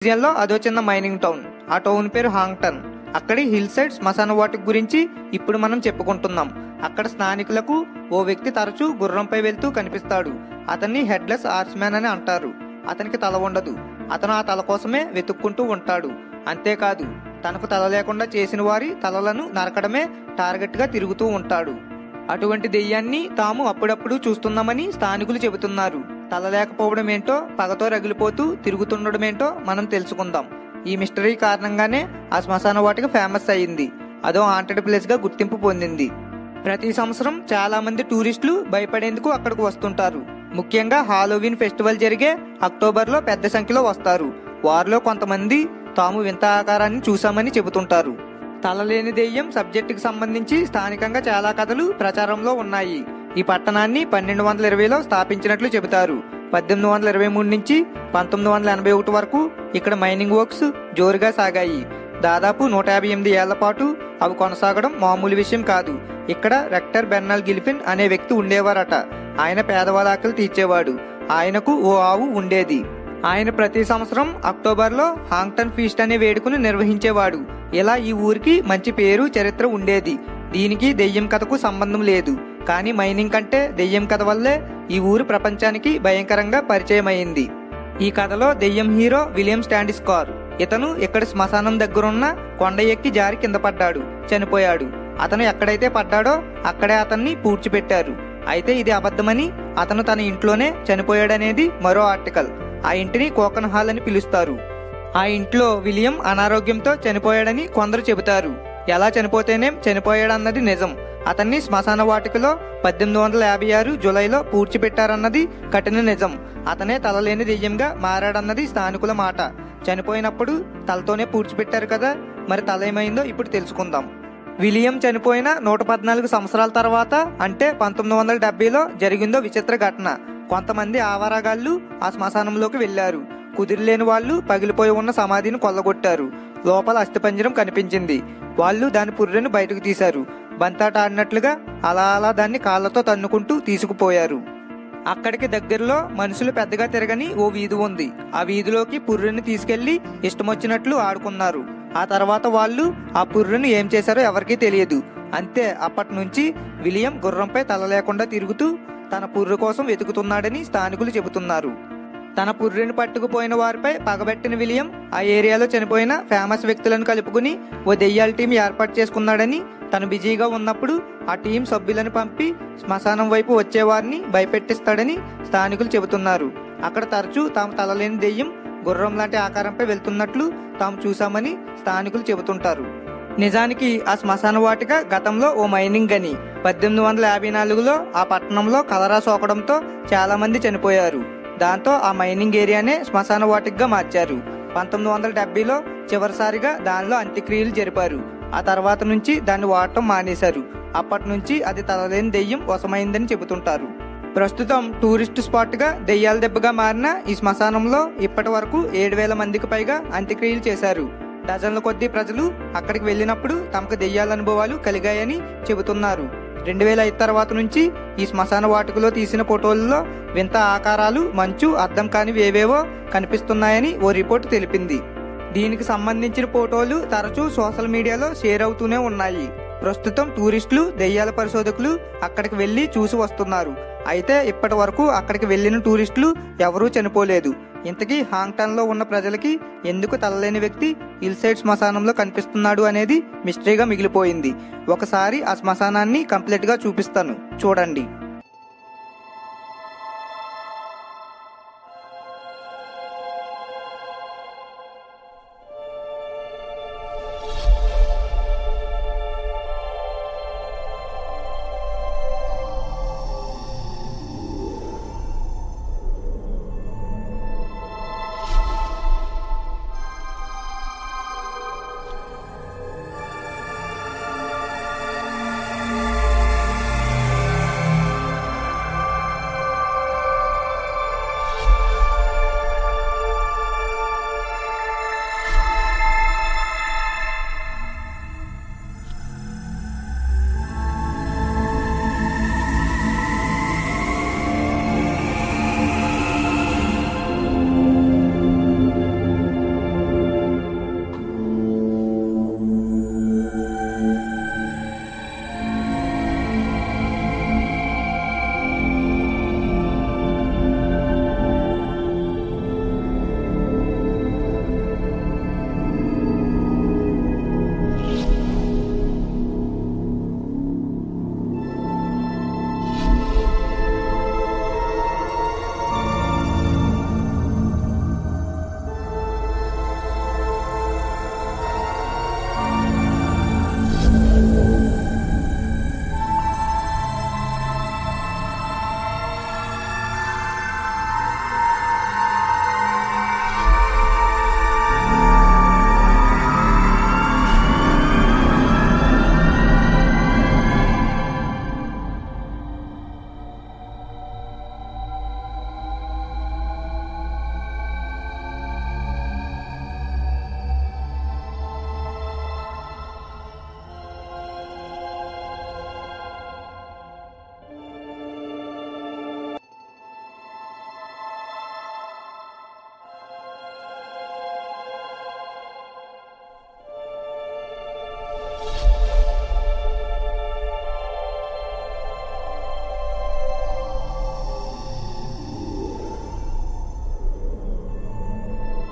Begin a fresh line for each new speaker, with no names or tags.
రీజియన్లో అదో చిన్న mining town. ఆ టౌన్ పేరు హాంగ్టన్. అక్కడి హిల్ సైడ్ శ్మశాన వాటిక గురించి ఇప్పుడు మనం చెప్పుకుంటున్నాం. అక్కడ స్థానికులకు ఓ వ్యక్తి తరచూ గుర్రంపై వెళ్తూ కనిపిస్తాడు. అతన్ని హెడ్లెస్ హార్స్మ్యాన్ అని అంటారు. అతనికి తల ఉండదు. అతను ఆ తల కోసమే వెతుక్కుంటూ ఉంటాడు. అంతేకాదు, తనకు తల లేకుండా చేసిన వారి తలలను నరకడమే టార్గెట్ గా తిరుగుతూ ఉంటాడు. అటువంటి దెయ్యాన్ని తాము అప్పుడప్పుడు చూస్తున్నామని స్థానికులు చెబుతున్నారు. తల లేకపోవడం ఏంటో, పగతో రగిలిపోతూ తిరుగుతుండడమేంటో మనం తెలుసుకుందాం. ఈ మిస్టరీ కారణంగానే ఆ శ్మశాన వాటిక ఫేమస్ అయ్యింది. అదో హాంటెడ్ ప్లేస్ గా గుర్తింపు పొందింది. ప్రతి సంవత్సరం చాలా మంది టూరిస్టులు భయపడేందుకు అక్కడికి వస్తుంటారు. ముఖ్యంగా హాలోవీన్ ఫెస్టివల్ జరిగే అక్టోబర్లో పెద్ద సంఖ్యలో వస్తారు. వారిలో కొంతమంది తాము వింత ఆకారాన్ని చూశామని చెబుతుంటారు. తలలేని దెయ్యం సబ్జెక్టుకి సంబంధించి స్థానికంగా చాలా కథలు ప్రచారంలో ఉన్నాయి. ఈ పట్టణాన్ని 1220లో స్థాపించినట్లు చెబుతారు. 1823 నుంచి 1981 వరకు ఇక్కడ మైనింగ్ వర్క్స్ జోరుగా సాగాయి. దాదాపు 158 ఏళ్ల పాటు అవి కొనసాగడం మామూలు విషయం కాదు. ఇక్కడ రెక్టర్ బెర్నల్ గిల్ఫిన్ అనే వ్యక్తి ఉండేవారట. ఆయన పేదవాళ్ళ ఆకలి తీర్చేవాడు. ఆయనకు ఓ ఆవు ఉండేది. ఆయన ప్రతి సంవత్సరం అక్టోబర్లో హాంగ్టన్ ఫీస్ట్ అనే వేడుకను నిర్వహించేవాడు. ఇలా ఈ ఊరికి మంచి పేరు, చరిత్ర ఉండేది. దీనికి దెయ్యం కథకు సంబంధం లేదు. కానీ మైనింగ్ కంటే దెయ్యం కథ వల్లే ఈ ఊరు ప్రపంచానికి భయంకరంగా పరిచయమైంది. ఈ కథలో దెయ్యం హీరో విలియం స్టాండిస్కార్. ఇతను ఇక్కడ శ్మశానం దగ్గరున్న కొండ ఎక్కి జారి కింద పడ్డాడు, చనిపోయాడు. అతను ఎక్కడైతే పడ్డాడో అక్కడే అతన్ని పూడ్చిపెట్టారు. అయితే ఇది అబద్ధమని, అతను తన ఇంట్లోనే చనిపోయాడనేది మరో ఆర్టికల్. ఆ ఇంటిని కోకన్ హాల్ అని పిలుస్తారు. ఆ ఇంట్లో విలియం అనారోగ్యంతో చనిపోయాడని కొందరు చెబుతారు. ఎలా చనిపోతేనేం చనిపోయాడన్నది నిజం. అతన్ని శ్మశాన వాటికలో 1856 జూలైలో పూడ్చిపెట్టారన్నది కఠిన నిజం. అతనే తలలేని దెయ్యంగా మారాడన్నది స్థానికుల మాట. చనిపోయినప్పుడు తలతోనే పూడ్చిపెట్టారు కదా, మరి తల ఏమైందో ఇప్పుడు తెలుసుకుందాం. విలియం చనిపోయిన 114 సంవత్సరాల తర్వాత, అంటే 1970లో జరిగిందో విచిత్ర ఘటన. కొంతమంది ఆవారాగాళ్లు ఆ శ్మశానంలోకి వెళ్లారు. కుదిరిలేని వాళ్ళు పగిలిపోయి ఉన్న సమాధిని కొల్లగొట్టారు. లోపల అస్థిపంజరం కనిపించింది. వాళ్ళు దాని పుర్రెను బయటకు తీశారు. బంతాట ఆడినట్లుగా అలా అలా దాన్ని కాళ్లతో తన్నుకుంటూ తీసుకుపోయారు. అక్కడికి దగ్గరలో మనుషులు పెద్దగా తిరగని ఓ వీధి ఉంది. ఆ వీధిలోకి పుర్రెను తీసుకెళ్లి ఇష్టమొచ్చినట్లు ఆడుకున్నారు. ఆ తర్వాత వాళ్ళు ఆ పుర్రెను ఏం చేశారో ఎవరికీ తెలియదు. అంతే, అప్పటి నుంచి విలియం గుర్రంపై తల లేకుండా తిరుగుతూ తన పుర్రె కోసం వెతుకుతున్నాడని స్థానికులు చెబుతున్నారు. తన పుర్రెను పట్టుకుపోయిన వారిపై పగబెట్టిన విలియం ఆ ఏరియాలో చనిపోయిన ఫేమస్ వ్యక్తులను కలుపుకుని ఓ దెయ్యాల టీం ఏర్పాటు చేసుకున్నాడని, తను బిజీగా ఉన్నప్పుడు ఆ టీం సభ్యులను పంపి శ్మశానం వైపు వచ్చేవారిని భయపెట్టిస్తాడని స్థానికులు చెబుతున్నారు. అక్కడ తరచూ తాము తలలేని దెయ్యం గుర్రం లాంటి ఆకారంపై వెళ్తున్నట్లు తాము చూశామని స్థానికులు చెబుతుంటారు. నిజానికి ఆ శ్మశాన వాటిక గతంలో ఓ మైనింగ్ గని. 1854లో ఆ పట్టణంలో కలరా సోకడంతో చాలా మంది చనిపోయారు. దాంతో ఆ మైనింగ్ ఏరియానే శ్మశాన వాటికగా మార్చారు. 1970లో చివరిసారిగా దానిలో అంత్యక్రియలు జరిపారు. ఆ తర్వాత నుంచి దాన్ని వాడటం మానేశారు. అప్పటి నుంచి అది తలలేని దెయ్యం వశమైందని చెబుతుంటారు. ప్రస్తుతం టూరిస్ట్ స్పాట్ గా దెయ్యాల దెబ్బగా మారిన ఈ శ్మశానంలో ఇప్పటి వరకు 7,000 మందికి పైగా అంత్యక్రియలు చేశారు. డజన్ల కొద్దీ ప్రజలు అక్కడికి వెళ్ళినప్పుడు తమకు దెయ్యాల అనుభవాలు కలిగాయని చెబుతున్నారు. 2005 తర్వాత నుంచి ఈ శ్మశాన వాటికలో తీసిన ఫోటోల్లో వింత ఆకారాలు, మంచు, అర్థం కానివి ఏవేవో కనిపిస్తున్నాయని ఓ రిపోర్ట్ తెలిపింది. దీనికి సంబంధించిన ఫోటోలు తరచూ సోషల్ మీడియాలో షేర్ అవుతూనే ఉన్నాయి. ప్రస్తుతం టూరిస్టులు, దెయ్యాల పరిశోధకులు అక్కడికి వెళ్లి చూసి వస్తున్నారు. అయితే ఇప్పటి వరకు అక్కడికి వెళ్లిన టూరిస్టులు ఎవరూ చనిపోలేదు. ఇంతకీ హాంగ్టన్ లో ఉన్న ప్రజలకి ఎందుకు తలలేని వ్యక్తి హిల్ సైడ్ శ్మశానంలో కనిపిస్తున్నాడు అనేది మిస్టరీగా మిగిలిపోయింది. ఒకసారి ఆ శ్మశానాన్ని కంప్లీట్ గా చూపిస్తాను, చూడండి.